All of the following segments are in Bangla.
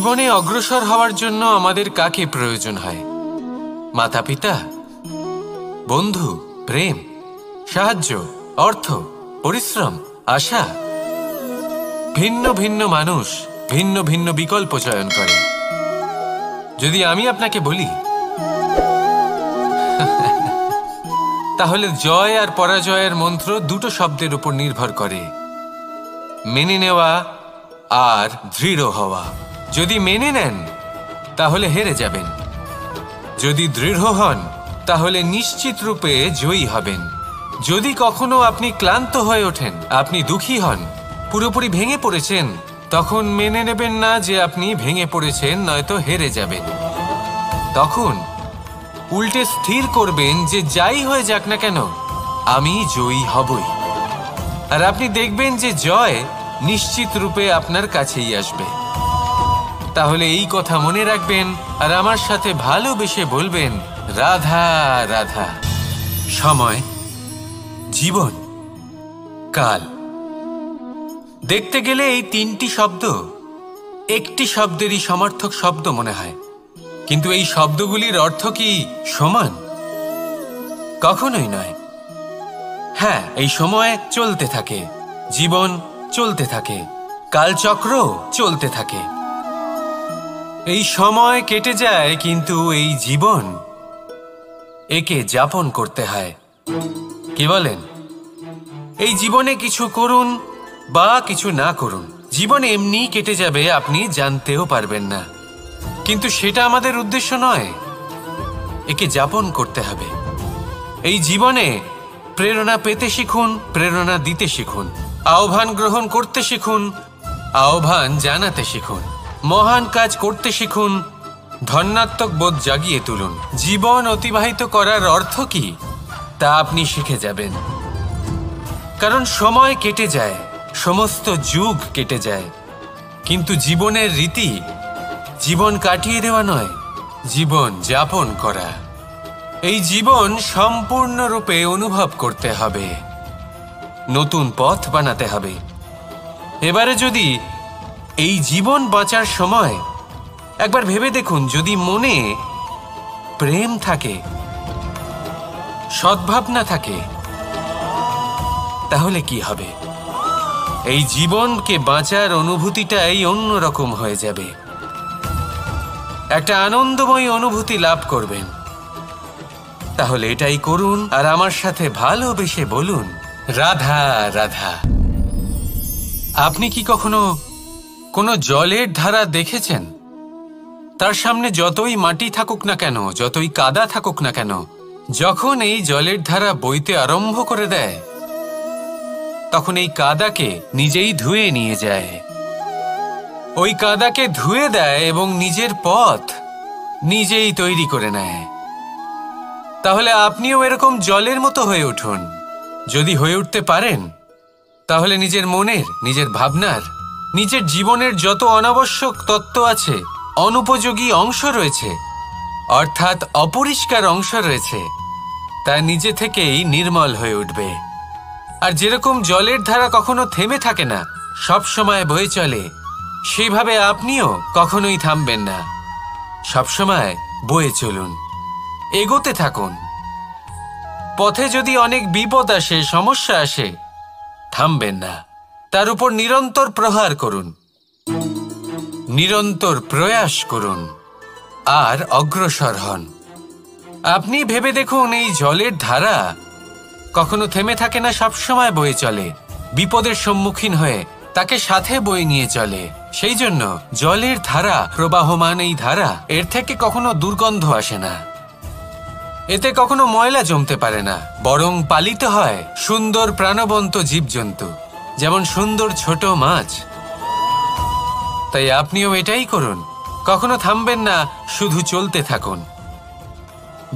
জীবনে অগ্রসর হওয়ার জন্য আমাদের কাকে প্রয়োজন হয়? মাতা পিতা, বন্ধু, প্রেম, সাহায্য, অর্থ, পরিশ্রম, আশা। ভিন্ন ভিন্ন মানুষ ভিন্ন ভিন্ন বিকল্প চয়ন করে। যদি আমি আপনাকে বলি তাহলে জয় আর পরাজয়ের মন্ত্র দুটো শব্দের উপর নির্ভর করে, মেনে নেওয়া আর দৃঢ় হওয়া। যদি মেনে নেন তাহলে হেরে যাবেন, যদি দৃঢ় হন তাহলে নিশ্চিত রূপে জয়ী হবেন। যদি কখনো আপনি ক্লান্ত হয়ে ওঠেন, আপনি দুঃখী হন, পুরোপুরি ভেঙে পড়েছেন, তখন মেনে নেবেন না যে আপনি ভেঙে পড়েছেন, নয়তো হেরে যাবেন। তখন উল্টে স্থির করবেন যে যাই হয়ে যাক না কেন আমি জয়ী হবই। আর আপনি দেখবেন যে জয় নিশ্চিত রূপে আপনার কাছেই আসবে। তাহলে এই কথা মনে রাখবেন আর আমার সাথে ভালোবেসে বলবেন, রাধা রাধা। সময়, জীবন, কাল। দেখতে গেলে এই তিনটি শব্দ একটি শব্দেরই সমার্থক শব্দ মনে হয়, কিন্তু এই শব্দগুলির অর্থ কি সমান? কখনোই নয়। হ্যাঁ, এই সময় চলতে থাকে, জীবন চলতে থাকে, কালচক্র চলতে থাকে। এই সময় কেটে যায়, কিন্তু এই জীবন একে যাপন করতে হয়। কি বলেন? এই জীবনে কিছু করুন বা কিছু না করুন, জীবন এমনি কেটে যাবে, আপনি জানতেও পারবেন না। কিন্তু সেটা আমাদের উদ্দেশ্য নয়, একে যাপন করতে হবে। এই জীবনে প্রেরণা পেতে শিখুন, প্রেরণা দিতে শিখুন, আহ্বান গ্রহণ করতে শিখুন, আহ্বান জানাতে শিখুন, মহান কাজ করতে শিখুন, ধন্যাত্মক বোধ জাগিয়ে তুলুন। জীবন অতিবাহিত করার অর্থ কি তা আপনি শিখে যাবেন। কারণ সময় কেটে যায়, সমস্ত যুগ কেটে যায়, কিন্তু জীবনের রীতি জীবন কাটিয়ে দেওয়া নয়, জীবন যাপন করা। এই জীবন সম্পূর্ণরূপে অনুভব করতে হবে, নতুন পথ বানাতে হবে। এবারে যদি এই জীবন বাঁচার সময় একবার ভেবে দেখুন, যদি মনে প্রেম থাকে, সদ্ভাবনা থাকে, তাহলে কি হবে? এই জীবনকে বাঁচার অনুভূতিটাই অন্যরকম হয়ে যাবে, একটা আনন্দময় অনুভূতি লাভ করবেন। তাহলে এটাই করুন আর আমার সাথে ভালোবেসে বলুন, রাধা রাধা। আপনি কি কখনো কোনো জলের ধারা দেখেছেন? তার সামনে যতই মাটি থাকুক না কেন, যতই কাদা থাকুক না কেন, যখন এই জলের ধারা বইতে আরম্ভ করে দেয়, তখন এই কাদাকে নিজেই ধুয়ে নিয়ে যায়। ওই কাদাকে ধুয়ে দেয় এবং নিজের পথ নিজেই তৈরি করে নেয়। তাহলে আপনিও এরকম জলের মতো হয়ে উঠুন। যদি হয়ে উঠতে পারেন, তাহলে নিজের মনের, নিজের ভাবনার, নিজের জীবনের যত অনাবশ্যক তত্ত্ব আছে, অনুপযোগী অংশ রয়েছে, অর্থাৎ অপরিষ্কার অংশ রয়েছে, তা নিজে থেকেই নির্মল হয়ে উঠবে। আর যেরকম জলের ধারা কখনো থেমে থাকে না, সব সময় বয়ে চলে, সেইভাবে আপনিও কখনোই থামবেন না। সবসময় বয়ে চলুন, এগোতে থাকুন। পথে যদি অনেক বিপদ আসে, সমস্যা আসে, থামবেন না, তার উপর নিরন্তর প্রহার করুন, নিরন্তর প্রয়াস করুন আর অগ্রসর হন। আপনি ভেবে দেখুন, এই জলের ধারা কখনো থেমে থাকে না, সবসময় বয়ে চলে, বিপদের সম্মুখীন হয়ে তাকে সাথে বয়ে নিয়ে চলে। সেই জন্য জলের ধারা, প্রবাহমান এই ধারা, এর থেকে কখনো দুর্গন্ধ আসে না, এতে কখনো ময়লা জমতে পারে না, বরং পালিত হয় সুন্দর প্রাণবন্ত জীবজন্তু, যেমন সুন্দর ছোট মাছ। তাই আপনিও এটাই করুন, কখনো থামবেন না, শুধু চলতে থাকুন,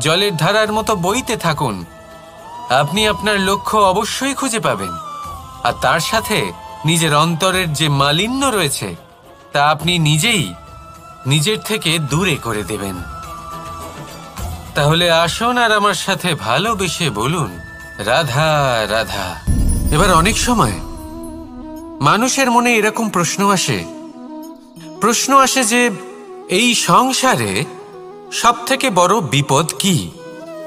জলের ধারার মতো বইতে থাকুন। আপনি আপনার লক্ষ্য অবশ্যই খুঁজে পাবেন, আর তার সাথে নিজের অন্তরের যে মালিন্য রয়েছে তা আপনি নিজেই নিজের থেকে দূরে করে দেবেন। তাহলে আসুন আর আমার সাথে ভালোবেসে বলুন, রাধা রাধা। এবার অনেক সময় মানুষের মনে এরকম প্রশ্ন আসে, প্রশ্ন আসে যে এই সংসারে সবথেকে বড় বিপদ কি?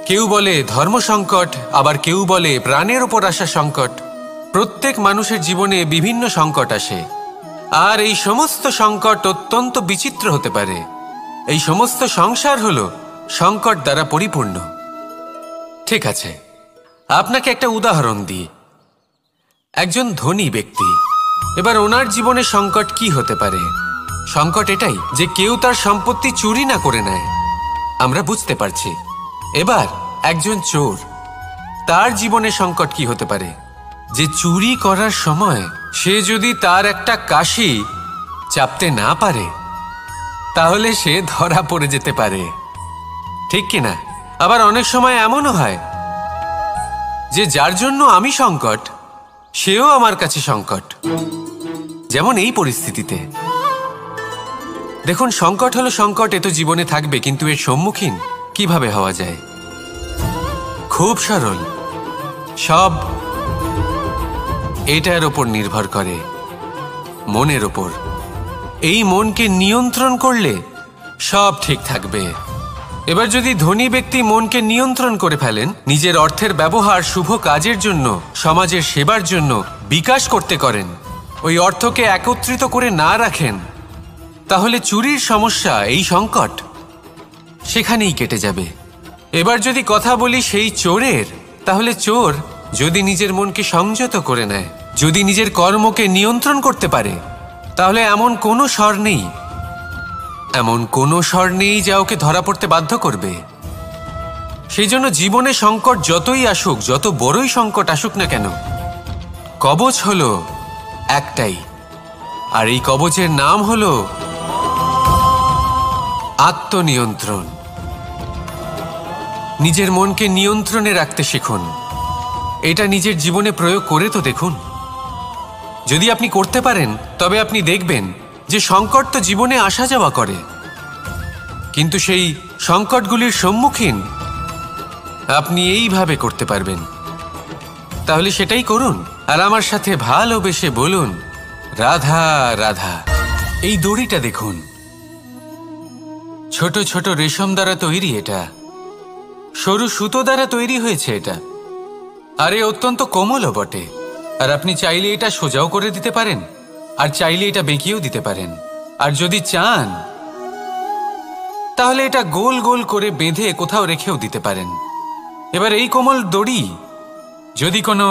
কেউ বলে ধর্ম সংকট, আবার কেউ বলে প্রাণের ওপর আসা সংকট। প্রত্যেক মানুষের জীবনে বিভিন্ন সংকট আসে, আর এই সমস্ত সংকট অত্যন্ত বিচিত্র হতে পারে। এই সমস্ত সংসার হলো সংকট দ্বারা পরিপূর্ণ। ঠিক আছে, আপনাকে একটা উদাহরণ দিই। একজন ধনী ব্যক্তি, এবার ওনার জীবনে সংকট কি হতে পারে? সংকট এটাই যে কেউ তার সম্পত্তি চুরি না করে নেয়, আমরা বুঝতে পারছি। এবার একজন চোর, তার জীবনে সংকট কি হতে পারে? যে চুরি করার সময় সে যদি তার একটা কাশি চাপতে না পারে, তাহলে সে ধরা পড়ে যেতে পারে, ঠিক কিনা? আবার অনেক সময় এমনও হয় যে যার জন্য আমি সংকট, সেও আমার কাছে সংকট। যেমন এই পরিস্থিতিতে দেখুন, সংকট হলো সংকট, এ তো জীবনে থাকবে, কিন্তু এর সম্মুখীন কিভাবে হওয়া যায়? খুব সরল। সব এটার ওপর নির্ভর করে, মনের ওপর। এই মনকে নিয়ন্ত্রণ করলে সব ঠিক থাকবে। এবার যদি ধনী ব্যক্তি মনকে নিয়ন্ত্রণ করে ফেলেন, নিজের অর্থের ব্যবহার শুভ কাজের জন্য, সমাজের সেবার জন্য বিকাশ করতে করেন, ওই অর্থকে একত্রিত করে না রাখেন, তাহলে চুরির সমস্যা, এই সংকট সেখানেই কেটে যাবে। এবার যদি কথা বলি সেই চোরের, তাহলে চোর যদি নিজের মনকে সংযত করে নেয়, যদি নিজের কর্মকে নিয়ন্ত্রণ করতে পারে, তাহলে এমন কোনো স্বর নেই, এমন কোনো স্বর নেই যা ওকে ধরা পড়তে বাধ্য করবে। সেই জন্য জীবনে সংকট যতই আসুক, যত বড়ই সংকট আসুক না কেন, কবচ হলো একটাই, আর এই কবচের নাম হলো আত্মনিয়ন্ত্রণ। নিজের মনকে নিয়ন্ত্রণে রাখতে শিখুন। এটা নিজের জীবনে প্রয়োগ করে তো দেখুন। যদি আপনি করতে পারেন, তবে আপনি দেখবেন যে সংকট তো জীবনে আসা যাওয়া করে, কিন্তু সেই সংকটগুলির সম্মুখীন আপনি এইভাবে করতে পারবেন। তাহলে সেটাই করুন, আর আমার সাথে ভালোবেসে বলুন, রাধা রাধা। এই দড়িটা দেখুন, ছোট ছোট রেশম দ্বারা তৈরি, এটা সরু সুতো দ্বারা তৈরি হয়েছে এটা, আর এ অত্যন্ত কোমলও বটে। আর আপনি চাইলে এটা সোজাও করে দিতে পারেন, আর চাইলে এটা বেঁকিয়েও দিতে পারেন, আর যদি চান তাহলে এটা গোল গোল করে বেঁধে কোথাও রেখেও দিতে পারেন। এবার এই কোমল দড়ি যদি কোনো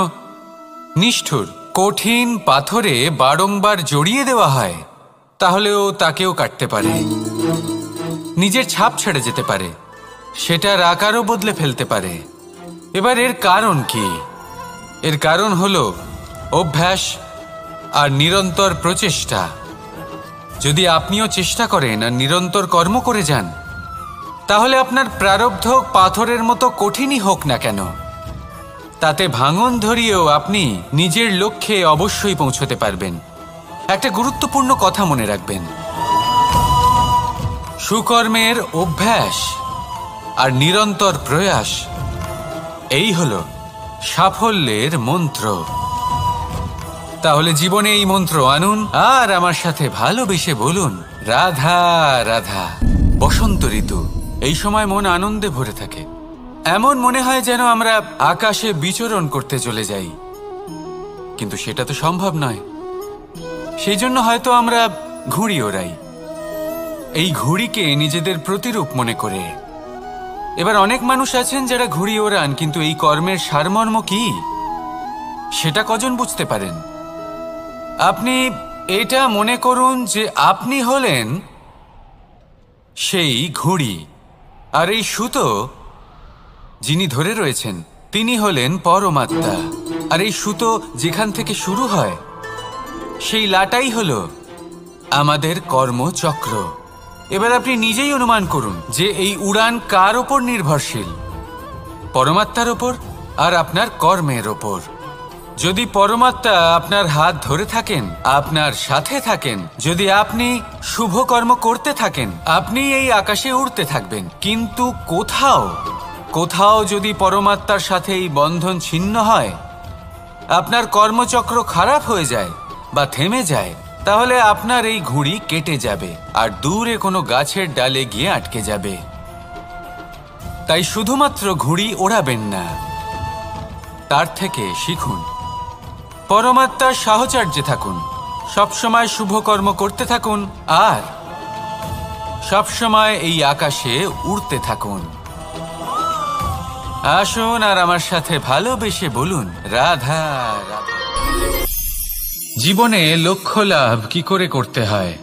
নিষ্ঠুর কঠিন পাথরে বারংবার জড়িয়ে দেওয়া হয়, তাহলেও তাকেও কাটতে পারে, নিজের ছাপ ছেড়ে যেতে পারে, সেটার আকারও বদলে ফেলতে পারে। এবার এর কারণ কি? এর কারণ হলো অভ্যাস আর নিরন্তর প্রচেষ্টা। যদি আপনিও চেষ্টা করেন আর নিরন্তর কর্ম করে যান, তাহলে আপনার প্রারব্ধ পাথরের মতো কঠিনই হোক না কেন, তাতে ভাঙন ধরিয়েও আপনি নিজের লক্ষ্যে অবশ্যই পৌঁছতে পারবেন। একটা গুরুত্বপূর্ণ কথা মনে রাখবেন, সুকর্মের অভ্যাস আর নিরন্তর প্রয়াস, এই হলো সাফল্যের মন্ত্র। তাহলে জীবনে এই মন্ত্র আনুন, আর আমার সাথে ভালোবেসে বলুন, রাধা রাধা। বসন্ত ঋতু, এই সময় মন আনন্দে ভরে থাকে। এমন মনে হয় যেন আমরা আকাশে বিচরণ করতে চলে যাই, কিন্তু সেটা তো সম্ভব নয়। সেই জন্য হয়তো আমরা ঘুড়ি ওড়াই, এই ঘুড়িকে নিজেদের প্রতিরূপ মনে করে। এবার অনেক মানুষ আছেন যারা ঘুড়ি ওড়ান, কিন্তু এই কর্মের সারমর্ম কি সেটা কজন বুঝতে পারেন? আপনি এটা মনে করুন যে আপনি হলেন সেই ঘুড়ি, আর এই সুতো যিনি ধরে রয়েছেন তিনি হলেন পরমাত্মা। আর এই সুতো যেখান থেকে শুরু হয়, সেই লাটাই হলো আমাদের কর্মচক্র। এবার আপনি নিজেই অনুমান করুন যে এই উড়ান কার ওপর নির্ভরশীল? পরমাত্মার ওপর আর আপনার কর্মের ওপর। যদি পরমাত্মা আপনার হাত ধরে থাকেন, আপনার সাথে থাকেন, যদি আপনি শুভ কর্ম করতে থাকেন, আপনি এই আকাশে উড়তে থাকবেন। কিন্তু কোথাও যদি পরমাত্মার সাথে এই বন্ধন ছিন্ন হয়, আপনার কর্মচক্র খারাপ হয়ে যায় বা থেমে যায়, তাহলে আপনার এই ঘুড়ি কেটে যাবে আর দূরে কোনো গাছের ডালে গিয়ে আটকে যাবে। তাই শুধুমাত্র ঘুড়ি ওড়াবেন না, তার থেকে শিখুন। পরমাত্মার সাহচর্যে থাকুন, সবসময় শুভ কর্ম করতে থাকুন আর সবসময় এই আকাশে উড়তে থাকুন। আসুন আর আমার সাথে ভালোবেসে বলুন, রাধা রাধা। জীবনে লক্ষ্য লাভ কি করে করতে হয়?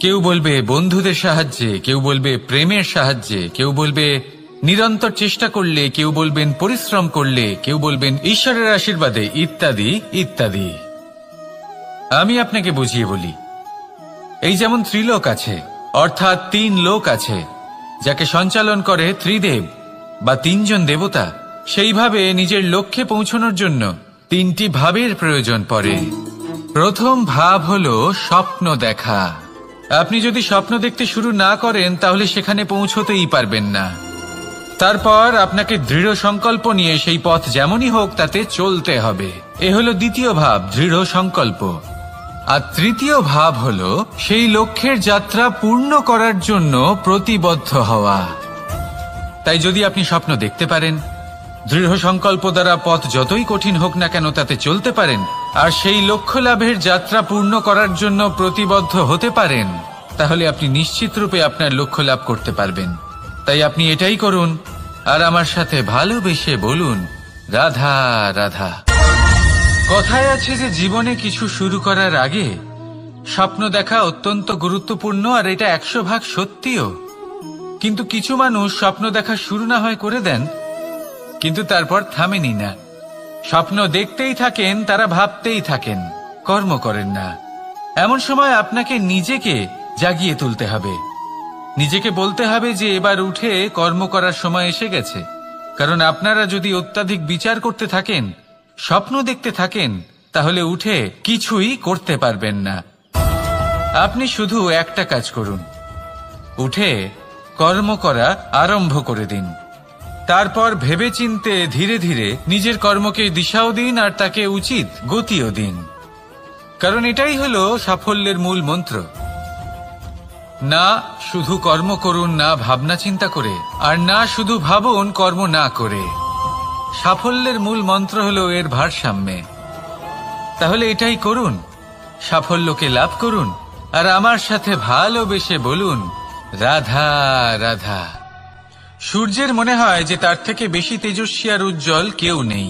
কেউ বলবে বন্ধুদের সাহায্যে, কেউ বলবে প্রেমের সাহায্যে, কেউ বলবে নিরন্তর চেষ্টা করলে, কেউ বলবেন পরিশ্রম করলে, কেউ বলবেন ঈশ্বরের আশীর্বাদে, ইত্যাদি ইত্যাদি। আমি আপনাকে বুঝিয়ে বলি, এই যেমন ত্রিলোক আছে, অর্থাৎ 3 লোক আছে, যাকে সঞ্চালন করে ত্রিদেব বা 3 জন দেবতা। সেইভাবে নিজের লক্ষ্যে পৌঁছানোর জন্য 3টি ভাবের প্রয়োজন পড়ে। প্রথম ভাব হলো স্বপ্ন দেখা। আপনি যদি স্বপ্ন দেখতে শুরু না করেন তাহলে সেখানে পৌঁছতেই পারবেন না। তারপর আপনাকে দৃঢ় সংকল্প নিয়ে সেই পথ যেমনই হোক তাতে চলতে হবে। এ হলো দ্বিতীয় ভাব, দৃঢ় সংকল্প। আর তৃতীয় ভাব হলো সেই লক্ষ্যের যাত্রা পূর্ণ করার জন্য প্রতিবদ্ধ হওয়া। তাই যদি আপনি স্বপ্ন দেখতে পারেন, দৃঢ় সংকল্প দ্বারা পথ যতই কঠিন হোক না কেন তাতে চলতে পারেন, আর সেই লক্ষ্য লাভের যাত্রা পূর্ণ করার জন্য প্রতিবদ্ধ হতে পারেন, তাহলে আপনি নিশ্চিত রূপে আপনার লক্ষ্য লাভ করতে পারবেন। তাই আপনি এটাই করুন আর আমার সাথে ভালোবেসে বলুন, রাধা রাধা। কথায় আছে যে জীবনে কিছু শুরু করার আগে স্বপ্ন দেখা অত্যন্ত গুরুত্বপূর্ণ, আর এটা 100% সত্যিও। কিন্তু কিছু মানুষ স্বপ্ন দেখা শুরু না হয় করে দেন, কিন্তু তারপর থামেনি না। স্বপ্ন দেখতেই থাকেন, তারা ভাবতেই থাকেন, কর্ম করেন না। এমন সময় আপনাকে নিজেকে জাগিয়ে তুলতে হবে। নিজেকে বলতে হবে যে এবার উঠে কর্ম করার সময় এসে গেছে। কারণ আপনারা যদি অত্যাধিক বিচার করতে থাকেন, স্বপ্ন দেখতে থাকেন, তাহলে উঠে কিছুই করতে পারবেন না। আপনি শুধু একটা কাজ করুন, উঠে কর্ম করা আরম্ভ করে দিন। তারপর ভেবেচিন্তে ধীরে ধীরে নিজের কর্মকে দিশাও দিন আর তাকে উচিত গতিও দিন। কারণ এটাই হলো সাফল্যের মূল মন্ত্র। না শুধু কর্ম করুন না ভাবনা চিন্তা করে, আর না শুধু ভাবুন কর্ম না করে। সাফল্যের মূল মন্ত্র হলো এর ভারসাম্যে। তাহলে এটাই করুন, সাফল্যকে লাভ করুন আর আমার সাথে ভালোবেসে বলুন, রাধা রাধা। সূর্যের মনে হয় যে তার থেকে বেশি তেজস্বী আর উজ্জ্বল কেউ নেই।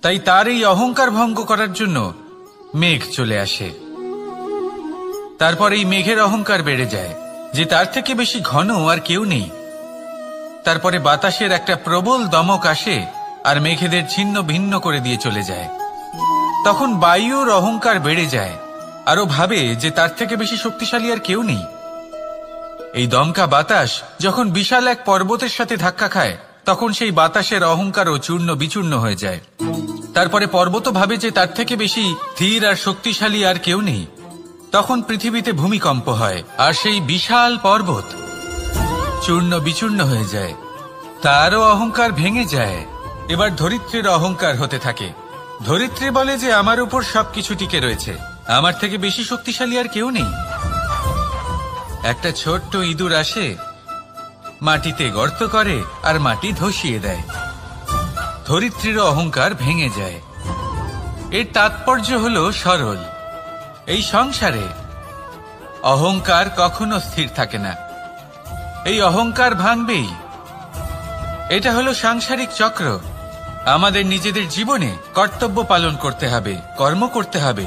তাই তার এই অহংকার ভঙ্গ করার জন্য মেঘ চলে আসে। তারপর এই মেঘের অহংকার বেড়ে যায় যে তার থেকে বেশি ঘন আর কেউ নেই। তারপরে বাতাসের একটা প্রবল দমক আসে আর মেঘেদের ছিন্ন ভিন্ন করে দিয়ে চলে যায়। তখন বায়ুর অহংকার বেড়ে যায়, আরো ভাবে যে তার থেকে বেশি শক্তিশালী আর কেউ নেই। এই দমকা বাতাস যখন বিশাল এক পর্বতের সাথে ধাক্কা খায়, তখন সেই বাতাসের অহংকারও চূর্ণ বিচূর্ণ হয়ে যায়। তারপরে পর্বত ভাবে যে তার থেকে বেশি ধীর আর শক্তিশালী আর কেউ নেই। তখন পৃথিবীতে ভূমিকম্প হয় আর সেই বিশাল পর্বত চূর্ণ বিচূর্ণ হয়ে যায়, তারও অহংকার ভেঙে যায়। এবার ধরিত্রীর অহংকার হতে থাকে। ধরিত্রী বলে যে আমার উপর সবকিছু টিকে রয়েছে, আমার থেকে বেশি শক্তিশালী আর কেউ নেই। একটা ছোট্ট ইঁদুর আসে, মাটিতে গর্ত করে আর মাটি ধসিয়ে দেয়। ধরিত্রীর অহংকার ভেঙে যায়। এর তাৎপর্য হলো সরল, এই সংসারে অহংকার কখনো স্থির থাকে না, এই অহংকার ভাঙবেই। এটা হলো সাংসারিক চক্র। আমাদের নিজেদের জীবনে কর্তব্য পালন করতে হবে, কর্ম করতে হবে,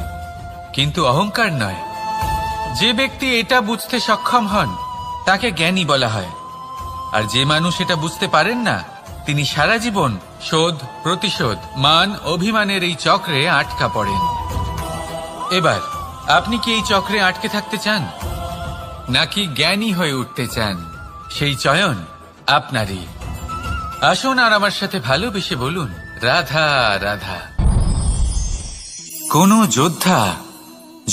কিন্তু অহংকার নয়। যে ব্যক্তি এটা বুঝতে সক্ষম হন তাকে জ্ঞানী বলা হয়, আর যে মানুষ এটা বুঝতে পারেন না তিনি সারা জীবন শোধ প্রতিশোধ মান অভিমানের এই চক্রে আটকা পড়েন। এবার আপনি কি এই চক্রে আটকে থাকতে চান নাকি জ্ঞানী হয়ে উঠতে চান? সেই চয়ন আপনারই। আসুন আর আমার সাথে ভালোবেসে বলুন, রাধা রাধা। কোন যোদ্ধা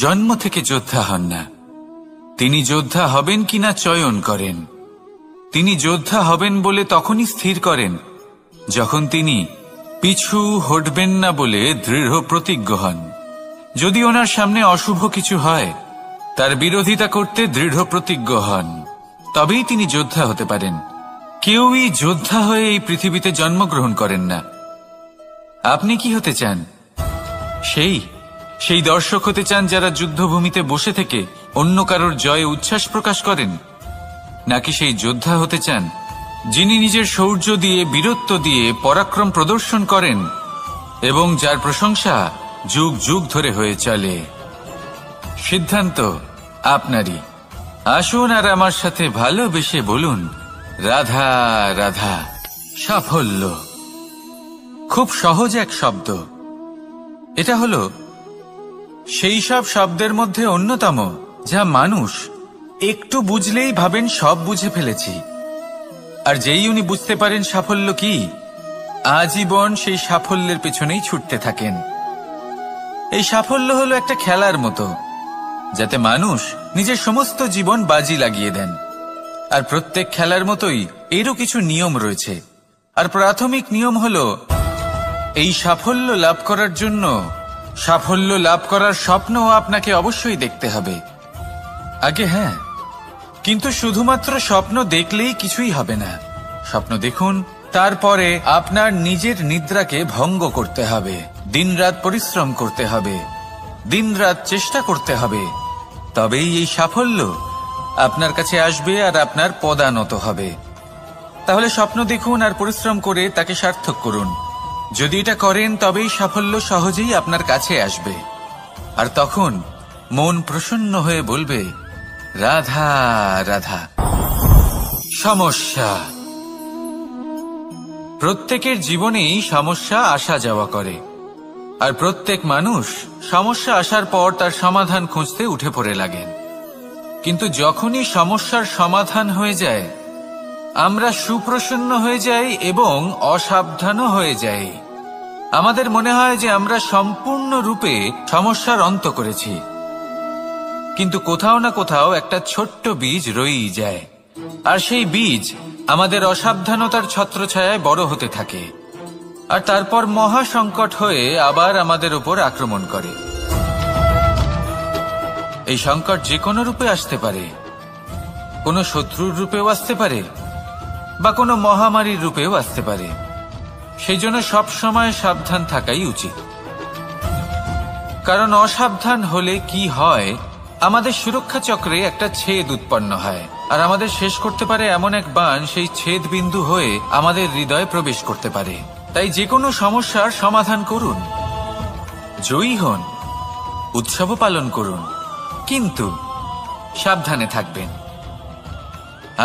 জন্ম থেকে যোদ্ধা হন না, তিনি যোদ্ধা হবেন কিনা চয়ন করেন। তিনি যোদ্ধা হবেন বলে তখনই স্থির করেন যখন তিনি পিছু হটবেন না বলে দৃঢ় প্রতিজ্ঞ হন। যদি ওনার সামনে অশুভ কিছু হয় তার বিরোধিতা করতে দৃঢ় প্রতিজ্ঞ হন, তবেই তিনি যোদ্ধা হতে পারেন। কেউই যোদ্ধা হয়ে এই পৃথিবীতে জন্মগ্রহণ করেন না। আপনি কি হতে চান? সেই দর্শক হতে চান যারা যুদ্ধভূমিতে বসে থেকে অন্য কারোর জয়ে উচ্ছ্বাস প্রকাশ করেন, নাকি সেই যোদ্ধা হতে চান যিনি নিজের শৌর্য দিয়ে, বীরত্ব দিয়ে পরাক্রম প্রদর্শন করেন এবং যার প্রশংসা যুগ যুগ ধরে হয়ে চলে? সিদ্ধান্ত আপনারই। আসুন আর আমার সাথে ভালোবেসে বলুন, রাধা রাধা। সাফল্য খুব সহজ এক শব্দ। এটা হলো সেই সব শব্দের মধ্যে অন্যতম যা মানুষ একটু বুঝলেই ভাবেন সব বুঝে ফেলেছি। আর যেই উনি বুঝতে পারেন সাফল্য কি, আজীবন সেই সাফল্যের পেছনেই ছুটতে থাকেন। এই সাফল্য হলো একটা খেলার মতো, যাতে মানুষ নিজের সমস্ত জীবন বাজি লাগিয়ে দেন। আর প্রত্যেক খেলার মতোই এরও কিছু নিয়ম রয়েছে। আর প্রাথমিক নিয়ম হলো, এই সাফল্য লাভ করার জন্য সাফল্য লাভ করার স্বপ্ন আপনাকে অবশ্যই দেখতে হবে। আগে হ্যাঁ, কিন্তু শুধুমাত্র স্বপ্ন দেখলেই কিছুই হবে না। স্বপ্ন দেখুন, তারপরে আপনার নিজের নিদ্রাকে ভঙ্গ করতে হবে, দিনরাত পরিশ্রম করতে হবে, দিনরাত চেষ্টা করতে হবে। তবেই এই সাফল্য আপনার কাছে আসবে আর আপনার পদানত হবে। তাহলে স্বপ্ন দেখুন আর পরিশ্রম করে তাকে সার্থক করুন। যদি এটা করেন তবেই সাফল্য সহজেই আপনার কাছে আসবে। আর তখন মন প্রসন্ন হয়ে বলবে, রাধা রাধা। সমস্যা। প্রত্যেকের জীবনেই সমস্যা আসা যাওয়া করে, আর প্রত্যেক মানুষ সমস্যা আসার পর তার সমাধান খুঁজতে উঠে পড়ে লাগেন। কিন্তু যখনই সমস্যার সমাধান হয়ে যায়, আমরা সুপ্রসন্ন হয়ে যাই এবং অসাবধানও হয়ে যাই। আমাদের মনে হয় যে আমরা সম্পূর্ণরূপে সমস্যার অন্ত করেছি, কিন্তু কোথাও না কোথাও একটা ছোট্ট বীজ রয়েই যায়। আর সেই বীজ আমাদের অসাবধানতার ছত্রছায়ায় বড় হতে থাকে, আর তারপর মহা সংকট হয়ে আবার আমাদের উপর আক্রমণ করে। এই সংকট যে কোনো রূপে আসতে পারে, কোনো শত্রুর রূপেও আসতে পারে, বা কোনো মহামারীর রূপেও আসতে পারে। সেই জন্য সবসময় সাবধান থাকাই উচিত। কারণ অসাবধান হলে কি হয়, আমাদের সুরক্ষা চক্রে একটা ছেদ উৎপন্ন হয়, আর আমাদের শেষ করতে পারে এমন এক বাণ সেই ছেদ বিন্দু হয়ে আমাদের হৃদয়ে প্রবেশ করতে পারে। তাই যে কোনো সমস্যার সমাধান করুন, জয়ী হন, উৎসব পালন করুন, কিন্তু সাবধানে থাকবেন।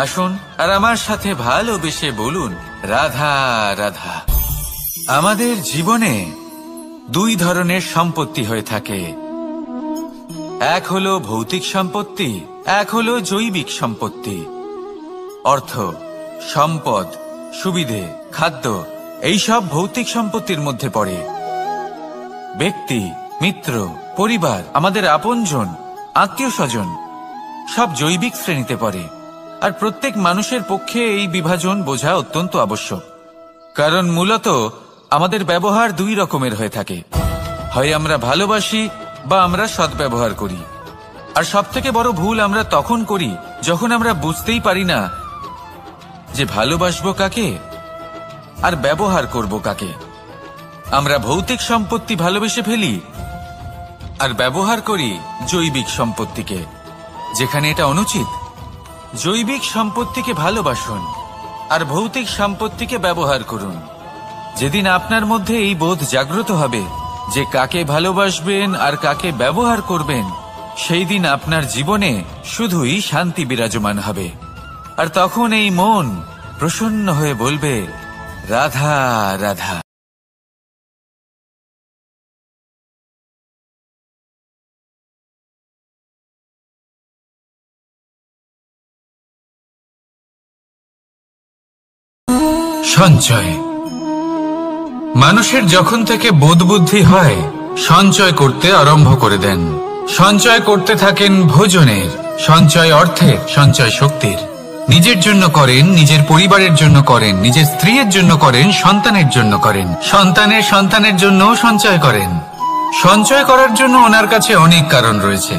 আসুন আর আমার সাথে ভালোবেসে বলুন, রাধা রাধা। আমাদের জীবনে দুই ধরনের সম্পত্তি হয়ে থাকে। এক হলো ভৌতিক সম্পত্তি, এক হলো জৈবিক সম্পত্তি। অর্থ, সম্পদ, সুবিধে, খাদ্য, এইসব ভৌতিক সম্পত্তির মধ্যে পড়ে। ব্যক্তি, মিত্র, পরিবার, আমাদের আপনজন, আত্মীয় স্বজন সব জৈবিক শ্রেণীতে পড়ে। আর প্রত্যেক মানুষের পক্ষে এই বিভাজন বোঝা অত্যন্ত আবশ্যক। কারণ মূলত আমাদের ব্যবহার দুই রকমের হয়ে থাকে, হয় আমরা ভালোবাসি বা আমরা সদ্ব্যবহার করি। আর সবথেকে বড় ভুল আমরা তখন করি যখন আমরা বুঝতেই পারি না যে ভালোবাসবো কাকে আর ব্যবহার করব কাকে। আমরা ভৌতিক সম্পত্তি ভালোবেসে ফেলি আর ব্যবহার করি জৈবিক সম্পত্তিকে, যেখানে এটা অনুচিত। জৈবিক সম্পত্তিকে ভালোবাসুন আর ভৌতিক সম্পত্তিকে ব্যবহার করুন। যেদিন আপনার মধ্যে এই বোধ জাগ্রত হবে যে কাকে ভালোবাসবেন আর কাকে ব্যবহার করবেন, সেই দিন আপনার জীবনে শুধুই শান্তি বিরাজমান হবে। আর তখন এই মন প্রসন্ন হয়ে বলবে, রাধা রাধা। সঞ্চয়। মানুষের যখন থেকে বোধ বুদ্ধি হয়, সঞ্চয় করতে আরম্ভ করে দেন। সঞ্চয় করতে থাকেন ভোজনের, সঞ্চয় অর্থের, সঞ্চয় শক্তির। নিজের জন্য করেন, নিজের পরিবারের জন্য করেন, নিজের স্ত্রীর জন্য করেন, সন্তানের জন্য করেন, সন্তানের সন্তানের জন্য সঞ্চয় করেন। সঞ্চয় করার জন্য ওনার কাছে অনেক কারণ রয়েছে,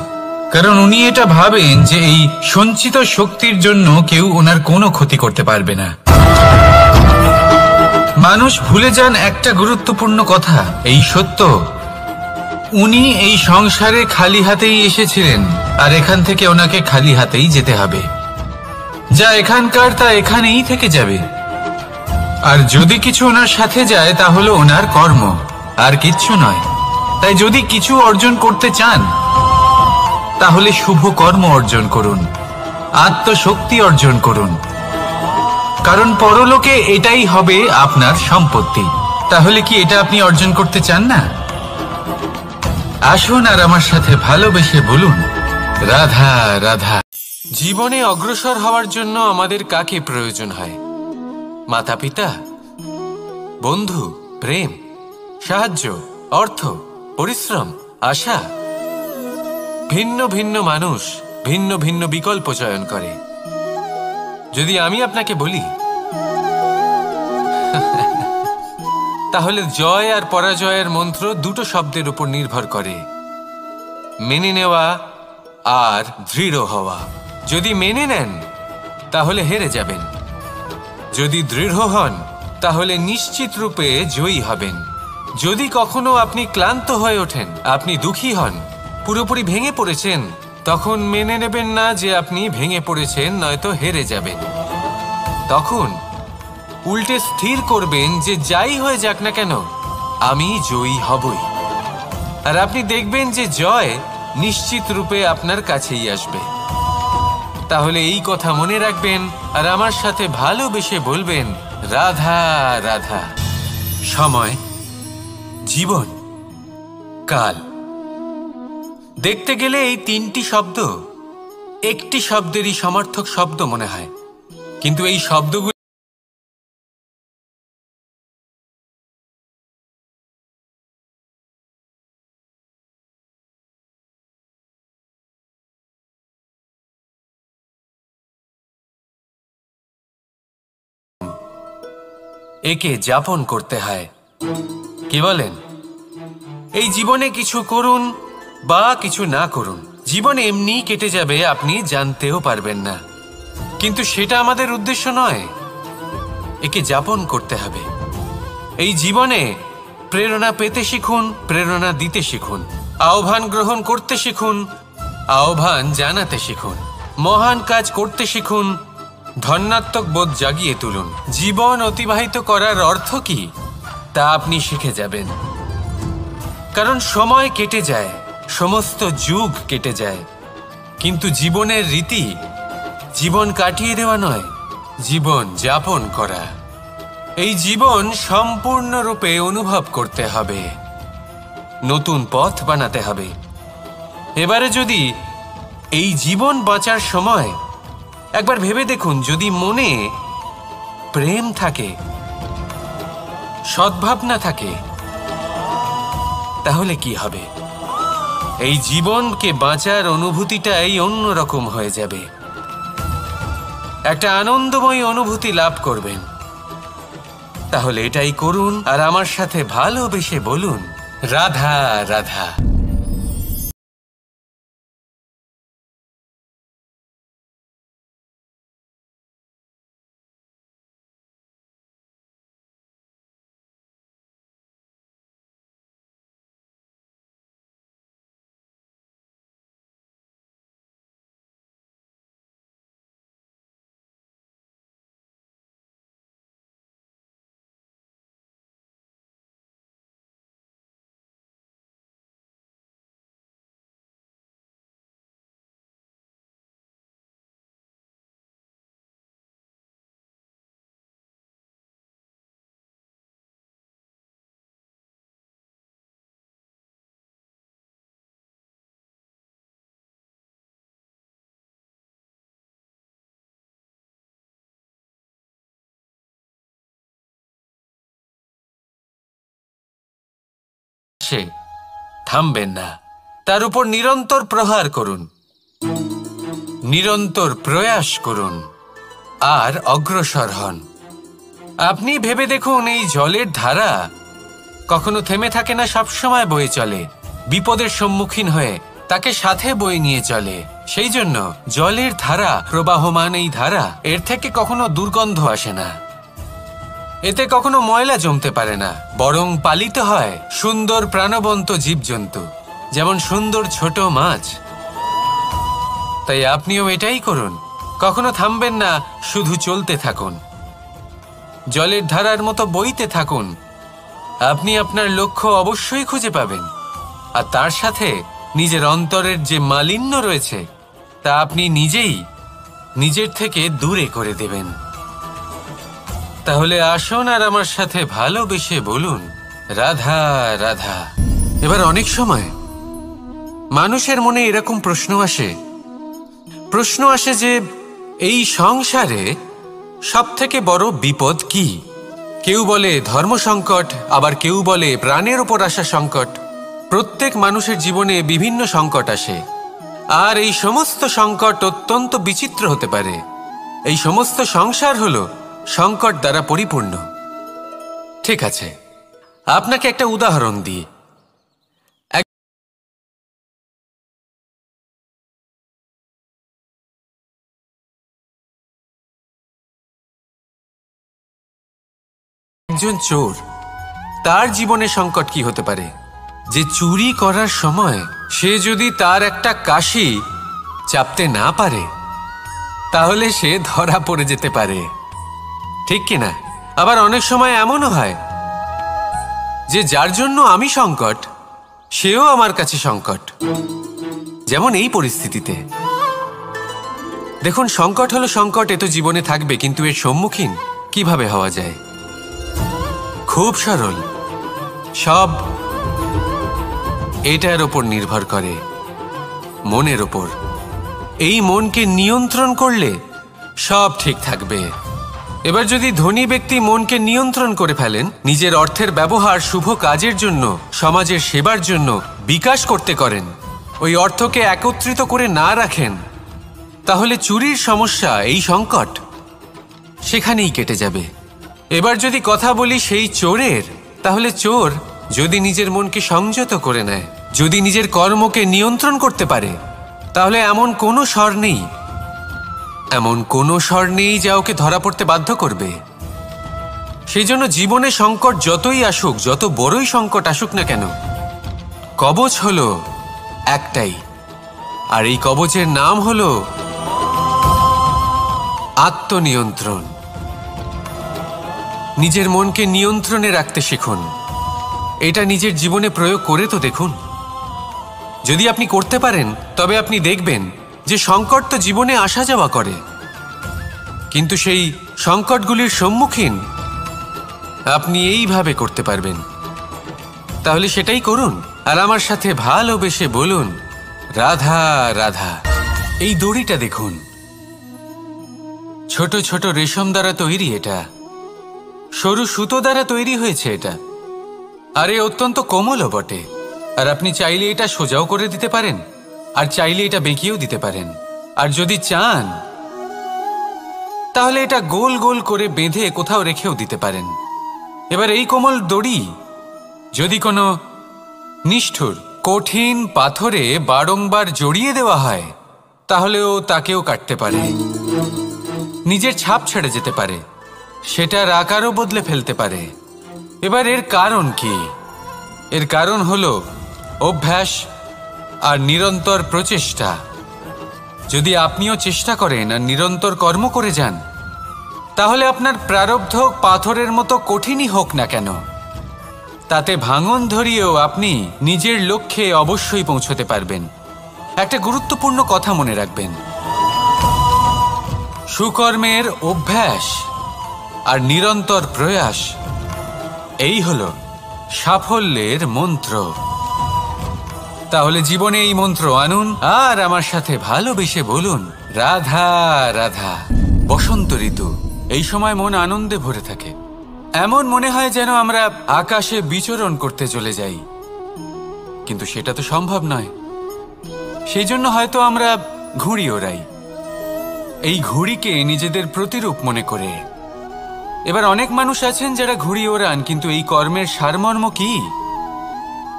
কারণ উনি এটা ভাবেন যে এই সঞ্চিত শক্তির জন্য কেউ ওনার কোনো ক্ষতি করতে পারবে না। মানুষ ভুলে যান একটা গুরুত্বপূর্ণ কথা, এই সত্য, উনি এই সংসারে খালি হাতেই এসেছিলেন আর এখান থেকে ওনাকে খালি হাতেই যেতে হবে। যা এখানকার তা এখানেই থেকে যাবে। আর যদি কিছু ওনার সাথে যায় তা হলো ওনার কর্ম, আর কিচ্ছু নয়। তাই যদি কিছু অর্জন করতে চান তাহলে শুভ কর্ম অর্জন করুন, আত্মশক্তি অর্জন করুন, কারণ পরলোকে এটাই হবে আপনার সম্পত্তি। তাহলে কি এটা আপনি অর্জন করতে চান না? আসুন আর আমার সাথে ভালোবেসে বলুন, রাধা রাধা। জীবনে অগ্রসর হওয়ার জন্য আমাদের কাকে প্রয়োজন হয়? মাতা পিতা, বন্ধু, প্রেম, সাহায্য, অর্থ, পরিশ্রম, আশা। ভিন্ন ভিন্ন মানুষ ভিন্ন ভিন্ন বিকল্প চয়ন করে। যদি আমি আপনাকে বলি তাহলে জয় আর পরাজয়ের মন্ত্র দুটো শব্দের উপর নির্ভর করে, মেনে নেওয়া আর দৃঢ় হওয়া। যদি মেনে নেন তাহলে হেরে যাবেন, যদি দৃঢ় হন তাহলে নিশ্চিত রূপে জয়ী হবেন। যদি কখনো আপনি ক্লান্ত হয়ে ওঠেন, আপনি দুঃখী হন, পুরোপুরি ভেঙে পড়েছেন, তখন মেনে নেবেন না যে আপনি ভেঙে পড়েছেন, নয়তো হেরে যাবেন। তখন উল্টে স্থির করবেন যে যাই হয়ে যাক না কেন আমি জয়ী হবই। আর আপনি দেখবেন যে জয় নিশ্চিত রূপে আপনার কাছেই আসবে। তাহলে এই কথা মনে রাখবেন আর আমার সাথে ভালোবেসে বলবেন, রাধা রাধা। সময়, জীবন, কাল। দেখতে গেলে এই তিনটি শব্দ একটি শব্দেরই সমার্থক শব্দ মনে হয়, কিন্তু এই শব্দগুলো একে যাপন করতে হয়। কি বলেন? এই জীবনে কিছু করুন বা কিছু না করুন, জীবন এমনি কেটে যাবে, আপনি জানতেও পারবেন না। কিন্তু সেটা আমাদের উদ্দেশ্য নয়, একে যাপন করতে হবে। এই জীবনে প্রেরণা পেতে শিখুন, প্রেরণা দিতে শিখুন, আহ্বান গ্রহণ করতে শিখুন, আহ্বান জানাতে শিখুন, মহান কাজ করতে শিখুন, ধন্যাত্মক বোধ জাগিয়ে তুলুন। জীবন অতিবাহিত করার অর্থ কি তা আপনি শিখে যাবেন, কারণ সময় কেটে যায়, সমস্ত যুগ কেটে যায়, কিন্তু জীবনের রীতি জীবন কাটিয়ে দেওয়া নয়, জীবন যাপন করা। এই জীবন সম্পূর্ণরূপে অনুভব করতে হবে, নতুন পথ বানাতে হবে। এবারে যদি এই জীবন বাঁচার সময় একবার ভেবে দেখুন, যদি মনে প্রেম থাকে, সদ্ভাবনা থাকে, তাহলে কি হবে? এই জীবনকে বাঁচার অনুভূতিটাই অন্যরকম হয়ে যাবে, একটা আনন্দময় অনুভূতি লাভ করবেন। তাহলে এটাই করুন আর আমার সাথে ভালোবেসে বলুন, রাধা রাধা। সে থামবেন না, তার উপর নিরন্তর প্রহার করুন, নিরন্তর প্রয়াস করুন আর অগ্রসর হন। আপনি ভেবে দেখুন, এই জলের ধারা কখনো থেমে থাকে না, সবসময় বয়ে চলে। বিপদের সম্মুখীন হয়ে তাকে সাথে বয়ে নিয়ে চলে। সেই জন্য জলের ধারা, প্রবাহমান এই ধারা, এর থেকে কখনো দুর্গন্ধ আসে না, এতে কখনো ময়লা জমতে পারে না, বরং পালিত হয় সুন্দর প্রাণবন্ত জীবজন্তু, যেমন সুন্দর ছোট মাছ। তাই আপনিও এটাই করুন, কখনো থামবেন না, শুধু চলতে থাকুন, জলের ধারার মতো বইতে থাকুন। আপনি আপনার লক্ষ্য অবশ্যই খুঁজে পাবেন, আর তার সাথে নিজের অন্তরের যে মালিন্য রয়েছে তা আপনি নিজেই নিজের থেকে দূরে করে দেবেন। তাহলে আসুন আর আমার সাথে ভালোবেসে বলুন, রাধা রাধা। এবার অনেক সময় মানুষের মনে এরকম প্রশ্ন আসে যে এই সংসারে সবথেকে বড় বিপদ কি? কেউ বলে ধর্ম সংকট, আবার কেউ বলে প্রাণের উপর আসা সংকট। প্রত্যেক মানুষের জীবনে বিভিন্ন সংকট আসে, আর এই সমস্ত সংকট অত্যন্ত বিচিত্র হতে পারে। এই সমস্ত সংসার হলো সংকট দ্বারা পরিপূর্ণ। ঠিক আছে, আপনাকে একটা উদাহরণ দিই। একজন চোর, তার জীবনে সংকট কি হতে পারে? যে চুরি করার সময় সে যদি তার একটা কাশি চাপতে না পারে, তাহলে সে ধরা পড়ে যেতে পারে, ঠিক কিনা? আবার অনেক সময় এমনও হয় যে যার জন্য আমি সংকট, সেও আমার কাছে সংকট। যেমন এই পরিস্থিতিতে দেখুন, সংকট হলো সংকট, এ তো জীবনে থাকবে, কিন্তু এর সম্মুখীন কিভাবে হওয়া যায়? খুব সরল, সব এটার ওপর নির্ভর করে, মনের ওপর। এই মনকে নিয়ন্ত্রণ করলে সব ঠিক থাকবে। এবার যদি ধনী ব্যক্তি মনকে নিয়ন্ত্রণ করে ফেলেন, নিজের অর্থের ব্যবহার শুভ কাজের জন্য, সমাজের সেবার জন্য বিকাশ করতে করেন, ওই অর্থকে একত্রিত করে না রাখেন, তাহলে চুরির সমস্যা, এই সংকট সেখানেই কেটে যাবে। এবার যদি কথা বলি সেই চোরের, তাহলে চোর যদি নিজের মনকে সংযত করে নেয়, যদি নিজের কর্মকে নিয়ন্ত্রণ করতে পারে, তাহলে এমন কোনো স্বর নেই যা ওকে ধরা পড়তে বাধ্য করবে। সেই জন্য জীবনে সংকট যতই আসুক, যত বড়ই সংকট আসুক না কেন, কবচ হলো একটাই, আর এই কবচের নাম হলো আত্মনিয়ন্ত্রণ। নিজের মনকে নিয়ন্ত্রণে রাখতে শিখুন। এটা নিজের জীবনে প্রয়োগ করে তো দেখুন। যদি আপনি করতে পারেন, তবে আপনি দেখবেন যে সংকট তো জীবনে আসা যাওয়া করে, কিন্তু সেই সংকটগুলির সম্মুখীন আপনি এইভাবে করতে পারবেন। তাহলে সেটাই করুন, আর আমার সাথে ভালোবেসে বলুন, রাধা রাধা। এই দড়িটা দেখুন, ছোট ছোট রেশম দ্বারা তৈরি, এটা সরু সুতো দ্বারা তৈরি হয়েছে এটা, আর এ অত্যন্ত কোমলও বটে। আর আপনি চাইলে এটা সোজাও করে দিতে পারেন, আর চাইলে এটা বেঁকিয়েও দিতে পারেন, আর যদি চান তাহলে এটা গোল গোল করে বেঁধে কোথাও রেখেও দিতে পারেন। এবার এই কোমল দড়ি যদি কোনো নিষ্ঠুর কঠিন পাথরে বারংবার জড়িয়ে দেওয়া হয়, তাহলেও তাকেও কাটতে পারে, নিজের ছাপ ছেড়ে যেতে পারে, সেটার আকারও বদলে ফেলতে পারে। এবার এর কারণ কি? এর কারণ হলো অভ্যাস আর নিরন্তর প্রচেষ্টা। যদি আপনিও চেষ্টা করেন আর নিরন্তর কর্ম করে যান, তাহলে আপনার প্রারব্ধ পাথরের মতো কঠিনই হোক না কেন, তাতে ভাঙন ধরিয়েও আপনি নিজের লক্ষ্যে অবশ্যই পৌঁছতে পারবেন। একটা গুরুত্বপূর্ণ কথা মনে রাখবেন, সুকর্মের অভ্যাস আর নিরন্তর প্রয়াস, এই হলো সাফল্যের মন্ত্র। তাহলে জীবনে এই মন্ত্র আনুন, আর আমার সাথে ভালোবেসে বলুন, রাধা রাধা। বসন্ত ঋতু, এই সময় মন আনন্দে ভরে থাকে, এমন মনে হয় যেন আমরা আকাশে বিচরণ করতে চলে যাই, কিন্তু সেটা তো সম্ভব নয়। সেই জন্য হয়তো আমরা ঘুড়ি ওড়াই, এই ঘুড়িকে নিজেদের প্রতিরূপ মনে করে। এবার অনেক মানুষ আছেন যারা ঘুড়ি ওড়ান, কিন্তু এই কর্মের সারমর্ম কি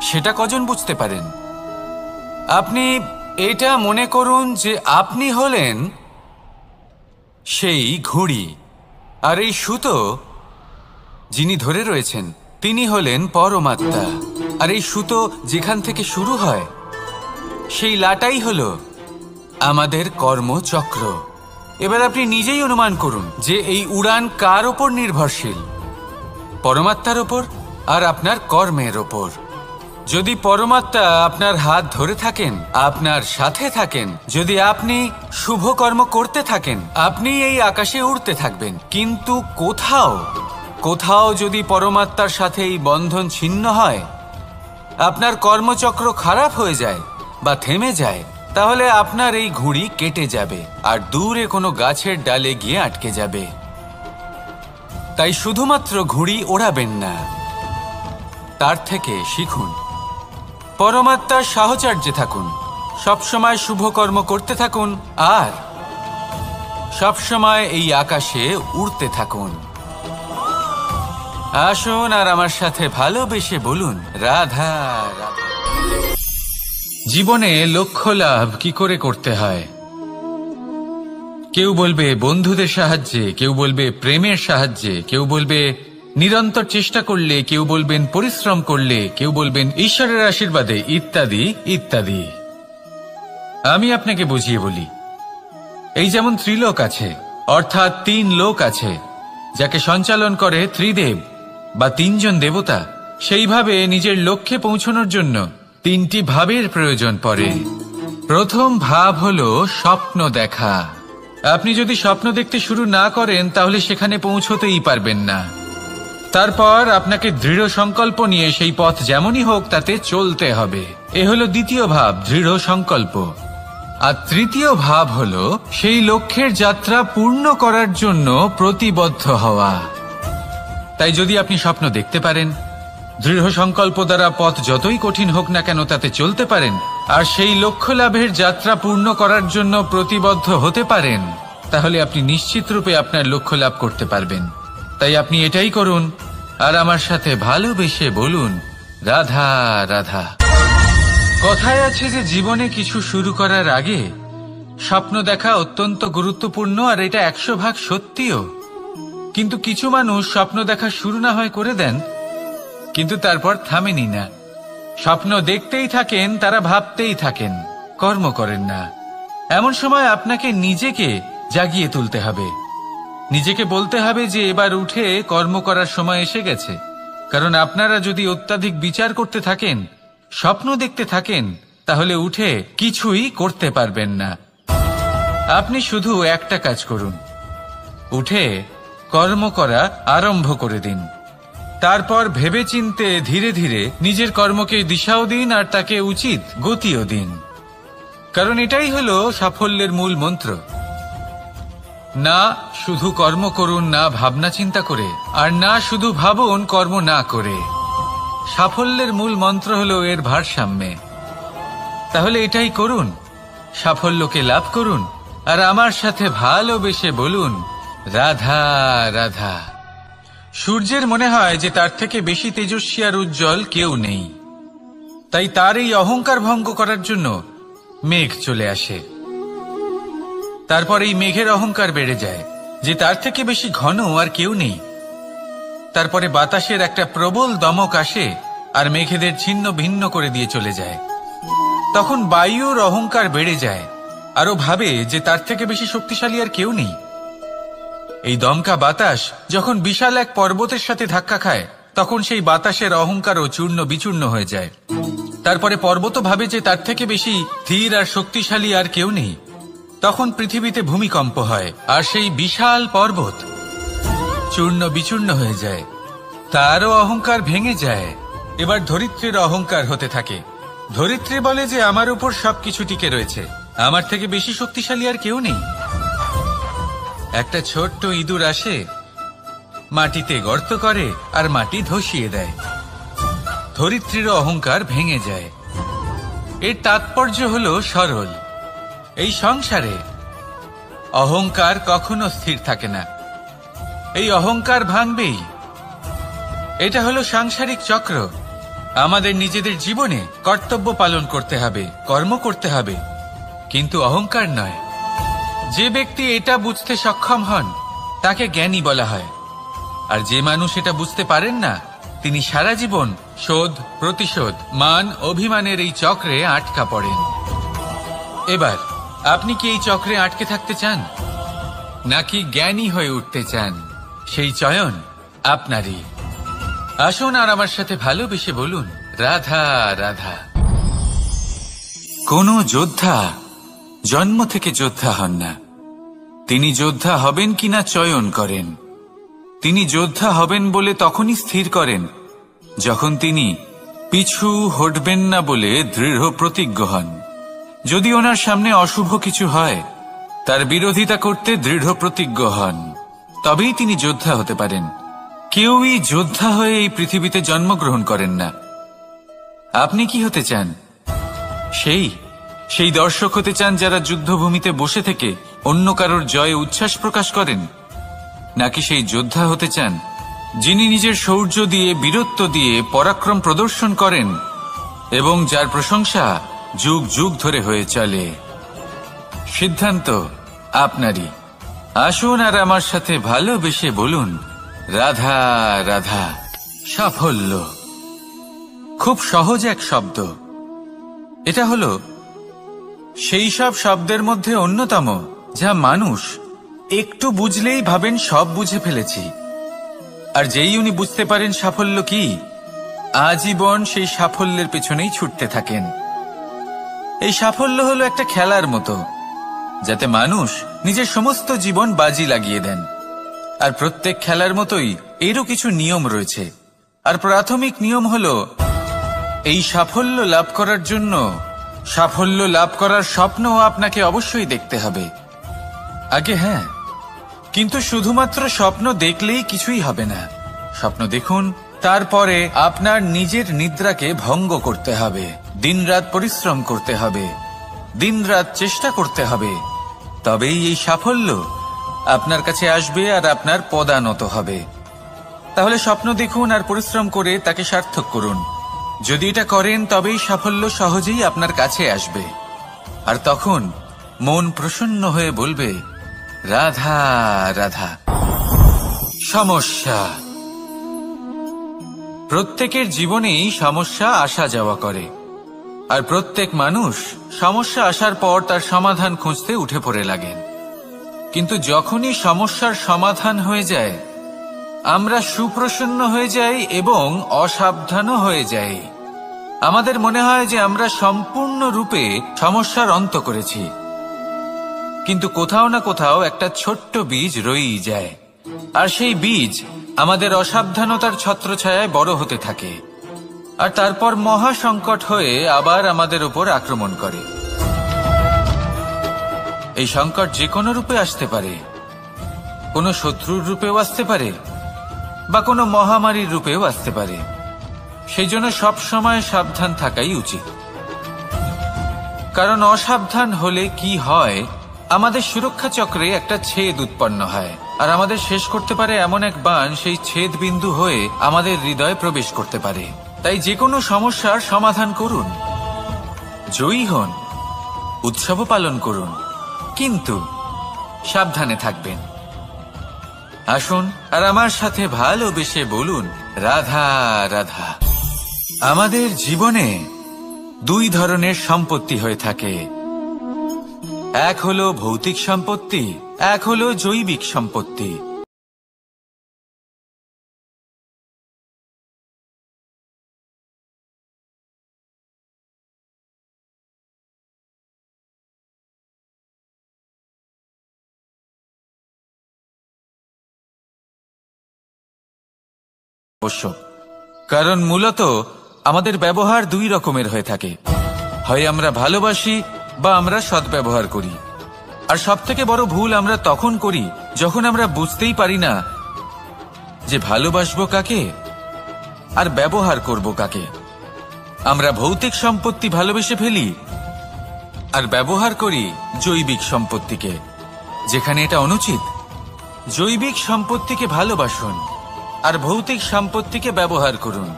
সেটা কজন বুঝতে পারেন? আপনি এটা মনে করুন যে আপনি হলেন সেই ঘুড়ি, আর এই সুতো যিনি ধরে রয়েছেন তিনি হলেন পরমাত্মা। আর এই সুতো যেখান থেকে শুরু হয় সেই লাটাই হলো আমাদের কর্মচক্র। এবার আপনি নিজেই অনুমান করুন যে এই উড়ান কার ওপর নির্ভরশীল, পরমাত্মার ওপর আর আপনার কর্মের ওপর। যদি পরমাত্মা আপনার হাত ধরে থাকেন, আপনার সাথে থাকেন, যদি আপনি শুভ কর্ম করতে থাকেন, আপনি এই আকাশে উড়তে থাকবেন। কিন্তু কোথাও যদি পরমাত্মার সাথে এই বন্ধন ছিন্ন হয়, আপনার কর্মচক্র খারাপ হয়ে যায় বা থেমে যায়, তাহলে আপনার এই ঘুড়ি কেটে যাবে আর দূরে কোনো গাছের ডালে গিয়ে আটকে যাবে। তাই শুধুমাত্র ঘুড়ি ওড়াবেন না, তার থেকে শিখুন, পরমাত্মার সাহচর্যে থাকুন, সবসময় শুভ কর্ম করতে থাকুন আর সবসময় এই আকাশে উড়তে থাকুন। আসুন আর আমার সাথে ভালোবেসে বলুন, রাধা রাধা। জীবনে লক্ষ্য লাভ কি করে করতে হয়? কেউ বলবে বন্ধুদের সাহায্যে, কেউ বলবে প্রেমের সাহায্যে, কেউ বলবে নিরন্তর চেষ্টা করলে, কেউ বলবেন পরিশ্রম করলে, কেউ বলবেন ঈশ্বরের আশীর্বাদে, ইত্যাদি ইত্যাদি। আমি আপনাকে বুঝিয়ে বলি, এই যেমন ত্রিলোক আছে, অর্থাৎ 3 লোক আছে, যাকে সঞ্চালন করে ত্রিদেব বা 3 জন দেবতা। সেইভাবে নিজের লক্ষ্যে পৌঁছানোর জন্য 3টি ভাবের প্রয়োজন পড়ে। প্রথম ভাব হলো স্বপ্ন দেখা। আপনি যদি স্বপ্ন দেখতে শুরু না করেন তাহলে সেখানে পৌঁছতেই পারবেন না। তারপর আপনাকে দৃঢ় সংকল্প নিয়ে সেই পথ যেমনই হোক তাতে চলতে হবে। এ হলো দ্বিতীয় ভাব, দৃঢ় সংকল্প। আর তৃতীয় ভাব হলো সেই লক্ষ্যের যাত্রা পূর্ণ করার জন্য প্রতিবদ্ধ হওয়া। তাই যদি আপনি স্বপ্ন দেখতে পারেন, দৃঢ় সংকল্প দ্বারা পথ যতই কঠিন হোক না কেন তাতে চলতে পারেন, আর সেই লক্ষ্য লাভের যাত্রা পূর্ণ করার জন্য প্রতিবদ্ধ হতে পারেন, তাহলে আপনি নিশ্চিত রূপে আপনার লক্ষ্য লাভ করতে পারবেন। তাই আপনি এটাই করুন আর আমার সাথে ভালোবেসে বলুন, রাধা রাধা। কথায় আছে যে জীবনে কিছু শুরু করার আগে স্বপ্ন দেখা অত্যন্ত গুরুত্বপূর্ণ, আর এটা 100% সত্যিও। কিন্তু কিছু মানুষ স্বপ্ন দেখা শুরু না হয় করে দেন, কিন্তু তারপর থামেনি না। স্বপ্ন দেখতেই থাকেন, তারা ভাবতেই থাকেন, কর্ম করেন না। এমন সময় আপনাকে নিজেকে জাগিয়ে তুলতে হবে, নিজেকে বলতে হবে যে এবার উঠে কর্ম করার সময় এসে গেছে। কারণ আপনারা যদি অত্যাধিক বিচার করতে থাকেন, স্বপ্ন দেখতে থাকেন, তাহলে উঠে কিছুই করতে পারবেন না। আপনি শুধু একটা কাজ করুন, উঠে কর্ম করা আরম্ভ করে দিন। তারপর ভেবেচিন্তে ধীরে ধীরে নিজের কর্মকে দিশাও দিন আর তাকে উচিত গতিও দিন। কারণ এটাই হলো সাফল্যের মূল মন্ত্র। না শুধু কর্ম করুন না ভাবনা চিন্তা করে, আর না শুধু ভাবুন কর্ম না করে। সাফল্যের মূল মন্ত্র হলো এর ভারসাম্যে। তাহলে এটাই করুন, সাফল্যকে লাভ করুন আর আমার সাথে ভালোবেসে বলুন, রাধা রাধা। সূর্যের মনে হয় যে তার থেকে বেশি তেজস্বী আর উজ্জ্বল কেউ নেই, তাই তার এই অহংকার ভঙ্গ করার জন্য মেঘ চলে আসে। তারপর এই মেঘের অহংকার বেড়ে যায় যে তার থেকে বেশি ঘন আর কেউ নেই। তারপরে বাতাসের একটা প্রবল দমক আসে আর মেঘেদের ছিন্ন ভিন্ন করে দিয়ে চলে যায়। তখন বায়ুর অহংকার বেড়ে যায়, আরো ভাবে যে তার থেকে বেশি শক্তিশালী আর কেউ নেই। এই দমকা বাতাস যখন বিশাল এক পর্বতের সাথে ধাক্কা খায়, তখন সেই বাতাসের অহংকারও চূর্ণ বিচূর্ণ হয়ে যায়। তারপরে পর্বত ভাবে যে তার থেকে বেশি ধীর আর শক্তিশালী আর কেউ নেই। তখন পৃথিবীতে ভূমিকম্প হয় আর সেই বিশাল পর্বত চূর্ণ বিচূর্ণ হয়ে যায়, তারও অহংকার ভেঙে যায়। এবার ধরিত্রীর অহংকার হতে থাকে। ধরিত্রী বলে যে আমার উপর সবকিছু টিকে রয়েছে, আমার থেকে বেশি শক্তিশালী আর কেউ নেই। একটা ছোট্ট ইঁদুর আসে, মাটিতে গর্ত করে আর মাটি ধসিয়ে দেয়। ধরিত্রীর অহংকার ভেঙে যায়। এর তাৎপর্য হলো সরল, এই সংসারে অহংকার কখনো স্থির থাকে না, এই অহংকার ভাঙবেই। এটা হলো সাংসারিক চক্র। আমাদের নিজেদের জীবনে কর্তব্য পালন করতে হবে, কর্ম করতে হবে, কিন্তু অহংকার নয়। যে ব্যক্তি এটা বুঝতে সক্ষম হন তাকে জ্ঞানী বলা হয়, আর যে মানুষ এটা বুঝতে পারেন না তিনি সারা জীবন শোধ প্রতিশোধ মান অভিমানের এই চক্রে আটকা পড়েন। এবার আপনি কি এই চক্রে আটকে থাকতে চান, নাকি জ্ঞানী হয়ে উঠতে চান? সেই চয়ন আপনারই। আসুন আর আমার সাথে ভালোবেসে বলুন, রাধা রাধা। কোন যোদ্ধা জন্ম থেকে যোদ্ধা হন না, তিনি যোদ্ধা হবেন কিনা চয়ন করেন। তিনি যোদ্ধা হবেন বলে তখনই স্থির করেন যখন তিনি পিছু হটবেন না বলে দৃঢ় প্রতিজ্ঞ হন। যদি ওনার সামনে অশুভ কিছু হয় তার বিরোধিতা করতে দৃঢ় প্রতিজ্ঞ হন, তবেই তিনি যোদ্ধা হতে পারেন। কেউই যোদ্ধা হয়ে এই পৃথিবীতে জন্মগ্রহণ করেন না। আপনি কি হতে চান? সেই দর্শক হতে চান যারা যুদ্ধভূমিতে বসে থেকে অন্য কারোর জয়ে উচ্ছ্বাস প্রকাশ করেন, নাকি সেই যোদ্ধা হতে চান যিনি নিজের শৌর্য দিয়ে বীরত্ব দিয়ে পরাক্রম প্রদর্শন করেন এবং যার প্রশংসা যুগ যুগ ধরে হয়ে চলে? সিদ্ধান্ত আপনারই। আসুন আর আমার সাথে ভালোবেসে বলুন, রাধা রাধা। সাফল্য খুব সহজ এক শব্দ। এটা হলো সেই সব শব্দের মধ্যে অন্যতম যা মানুষ একটু বুঝলেই ভাবেন সব বুঝে ফেলেছি, আর যেই উনি বুঝতে পারেন সাফল্য কি, আজীবন সেই সাফল্যের পেছনেই ছুটতে থাকেন। এই সাফল্য হলো একটা খেলার মতো, যাতে মানুষ নিজের সমস্ত জীবন বাজি লাগিয়ে দেন। আর প্রত্যেক খেলার মতোই এরও কিছু নিয়ম রয়েছে। আর প্রাথমিক নিয়ম হলো এই সাফল্য লাভ করার জন্য সাফল্য লাভ করার স্বপ্ন আপনাকে অবশ্যই দেখতে হবে আগে। হ্যাঁ, কিন্তু শুধুমাত্র স্বপ্ন দেখলেই কিছুই হবে না। স্বপ্ন দেখুন, তারপরে আপনার নিজের নিদ্রাকে ভঙ্গ করতে হবে, দিনরাত পরিশ্রম করতে হবে, দিনরাত চেষ্টা করতে হবে, তবেই এই সাফল্য আপনার কাছে আসবে আর আপনার পদানত হবে। তাহলে স্বপ্ন দেখুন আর পরিশ্রম করে তাকে সার্থক করুন। যদি এটা করেন তবেই সাফল্য সহজেই আপনার কাছে আসবে। আর তখন মন প্রসন্ন হয়ে বলবে, রাধা রাধা। সমস্যা প্রত্যেকের জীবনেই সমস্যা আসা যাওয়া করে, আর প্রত্যেক মানুষ সমস্যা আসার পর তার সমাধান খুঁজতে উঠে পড়ে লাগেন। কিন্তু যখনই সমস্যার সমাধান হয়ে যায় আমরা সুপ্রসন্ন হয়ে যাই এবং অসাবধানও হয়ে যাই। আমাদের মনে হয় যে আমরা সম্পূর্ণরূপে সমস্যার অন্ত করেছি, কিন্তু কোথাও না কোথাও একটা ছোট্ট বীজ রয়েই যায়, আর সেই বীজ আমাদের অসাবধানতার ছত্রছায়ায় বড় হতে থাকে, আর তারপর মহা সংকট হয়ে আবার আমাদের উপর আক্রমণ করে। এই সংকট যে কোনো রূপে আসতে পারে, কোনো শত্রুর রূপেও আসতে পারে, বা কোনো মহামারীর রূপেও আসতে পারে। সেই জন্য সবসময় সাবধান থাকাই উচিত, কারণ অসাবধান হলে কি হয়, আমাদের সুরক্ষা চক্রে একটা ছেদ উৎপন্ন হয়, আর আমাদের শেষ করতে পারে এমন এক বাণ সেই ছেদ বিন্দু হয়ে আমাদের হৃদয়ে প্রবেশ করতে পারে। তাই যে কোনো সমস্যার সমাধান করুন, জয়ী হন, উৎসব পালন করুন, কিন্তু সাবধানে থাকবেন। আসুন আর আমার সাথে ভালোবেসে বলুন, রাধা রাধা। আমাদের জীবনে দুই ধরনের সম্পত্তি হয়ে থাকে, এক হলো ভৌতিক সম্পত্তি, এক হলো জৈবিক সম্পত্তি। কারণ মূলত আমাদের ব্যবহার দুই রকমের হয়ে থাকে, হয় আমরা ভালোবাসি বা আমরা সদ্ব্যবহার করি। আর সবথেকে বড় ভুল আমরা তখন করি যখন আমরা বুঝতেই পারি না যে ভালোবাসবো কাকে আর ব্যবহার করব কাকে। আমরা ভৌতিক সম্পত্তি ভালোবেসে ফেলি আর ব্যবহার করি জৈবিক সম্পত্তিকে, যেখানে এটা অনুচিত। জৈবিক সম্পত্তিকে ভালোবাসুন আর ভৌতিক সম্পত্তিকে ব্যবহার করুন,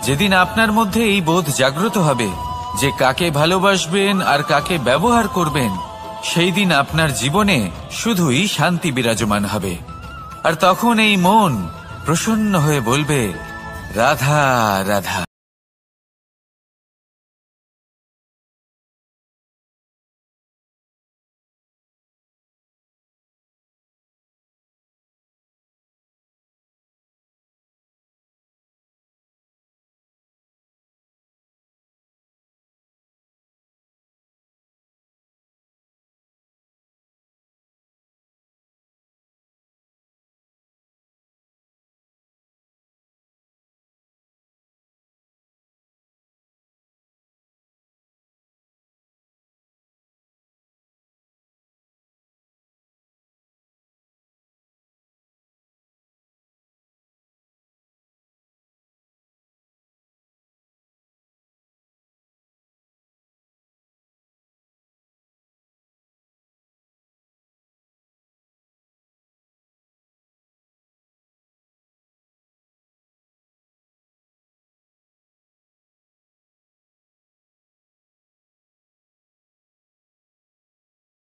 যেদিন আপনার মধ্যে এই বোধ জাগ্রত হবে যে কাকে ভালোবাসবেন আর কাকে ব্যবহার করবেন, সেই দিন আপনার জীবনে শুধুই শান্তি বিরাজমান হবে। আর তখন এই মন প্রসন্ন হয়ে বলবে, রাধা রাধা।